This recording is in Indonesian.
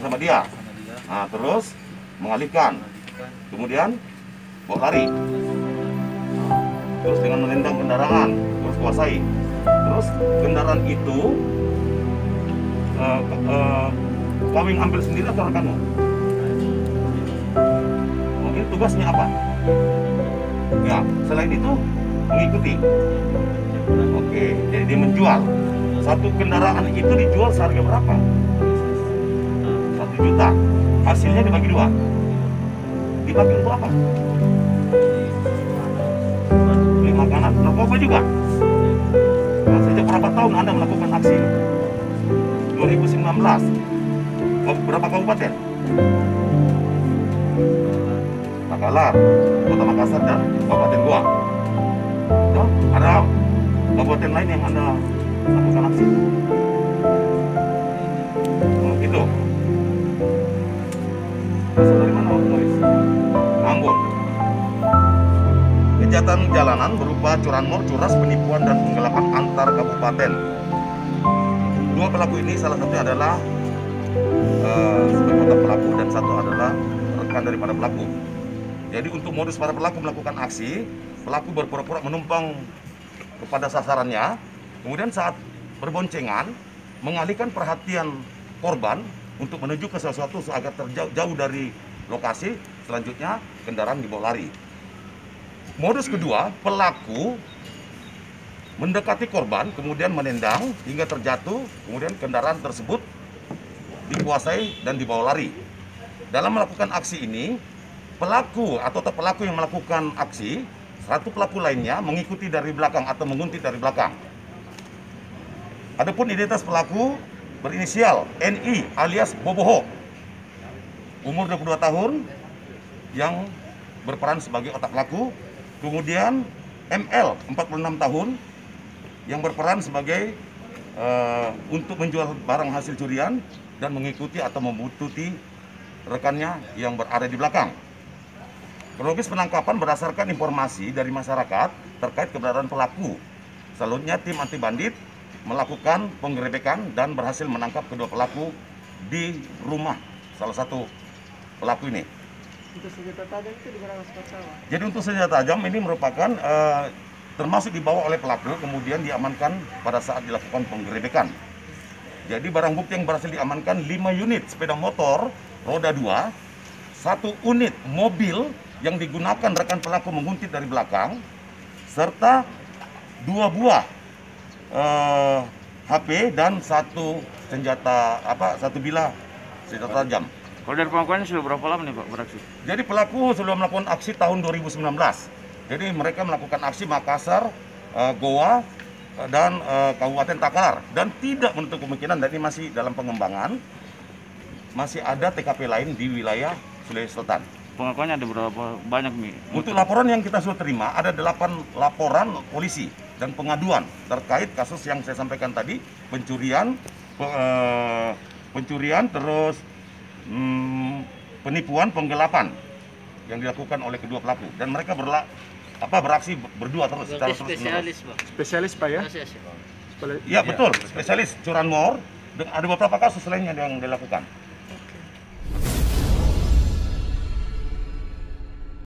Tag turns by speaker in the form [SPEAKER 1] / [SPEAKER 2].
[SPEAKER 1] bersama dia. Nah, terus mengalihkan, kemudian bawa lari, terus dengan menendang kendaraan, terus kuasai. Terus kendaraan itu kau yang ambil sendiri atau rekanmu? Oh, ini tugasnya apa? Ya, selain itu mengikuti. Oke, jadi dia menjual. Satu kendaraan itu dijual seharga berapa? 1 juta. Hasilnya dibagi 2. Dibagi untuk apa? Beli makanan, narkoba juga. Nah, sejak berapa tahun Anda melakukan aksi ini? 2019. Berapa kabupaten? Makalar, Kota Makassar, dan Kabupaten Goa. Nah, ada kabupaten lain yang Anda lakukan aksi? Oh, gitu. Asal dari mana, Moris? Ambon. Kejahatan jalanan berupa curanmor, curas, penipuan, dan penggelapan antar kabupaten. 2 pelaku ini salah satunya adalah sebagai otak pelaku dan satu adalah rekan daripada pelaku. Jadi untuk modus para pelaku melakukan aksi, pelaku berpura-pura menumpang kepada sasarannya, kemudian saat berboncengan mengalihkan perhatian korban untuk menuju ke sesuatu agar terjauh dari lokasi. Selanjutnya kendaraan dibawa lari. Modus kedua, pelaku mendekati korban, kemudian menendang hingga terjatuh, kemudian kendaraan tersebut dikuasai dan dibawa lari. Dalam melakukan aksi ini, pelaku atau pelaku yang melakukan aksi, satu pelaku lainnya mengikuti dari belakang atau menguntit dari belakang. Adapun identitas pelaku berinisial NI alias Boboho, umur 22 tahun, yang berperan sebagai otak pelaku. Kemudian ML 46 tahun yang berperan sebagai untuk menjual barang hasil curian dan mengikuti atau membuntuti rekannya yang berada di belakang. Kronologis penangkapan berdasarkan informasi dari masyarakat terkait keberadaan pelaku. Selanjutnya tim anti bandit melakukan penggerebekan dan berhasil menangkap kedua pelaku di rumah salah satu pelaku ini.
[SPEAKER 2] Untuk senjata tajam itu digunakan seperti apa?
[SPEAKER 1] Jadi untuk senjata tajam ini merupakan termasuk dibawa oleh pelaku, kemudian diamankan pada saat dilakukan penggerebekan. Jadi barang bukti yang berhasil diamankan 5 unit sepeda motor roda 2, 1 unit mobil yang digunakan rekan pelaku menguntit dari belakang, serta 2 buah HP dan 1 senjata satu bilah senjata tajam.
[SPEAKER 3] Kalau dari pengakuannya sudah berapa lama nih Pak beraksi?
[SPEAKER 1] Jadi pelaku sudah melakukan aksi tahun 2019. Jadi mereka melakukan aksi Makassar, Goa, dan Kabupaten Takalar. Dan tidak menutup kemungkinan, dan ini masih dalam pengembangan, masih ada TKP lain di wilayah Sulawesi Selatan.
[SPEAKER 3] Pengakuannya ada berapa banyak nih?
[SPEAKER 1] Untuk laporan yang kita sudah terima, ada 8 laporan polisi dan pengaduan terkait kasus yang saya sampaikan tadi, pencurian, terus penipuan, penggelapan yang dilakukan oleh kedua pelaku, dan mereka beraksi berdua terus secara
[SPEAKER 2] spesialis, Pak.
[SPEAKER 4] Spesialis Pak ya?
[SPEAKER 1] Ya betul, spesialis curanmor. Ada beberapa kasus lainnya yang dilakukan.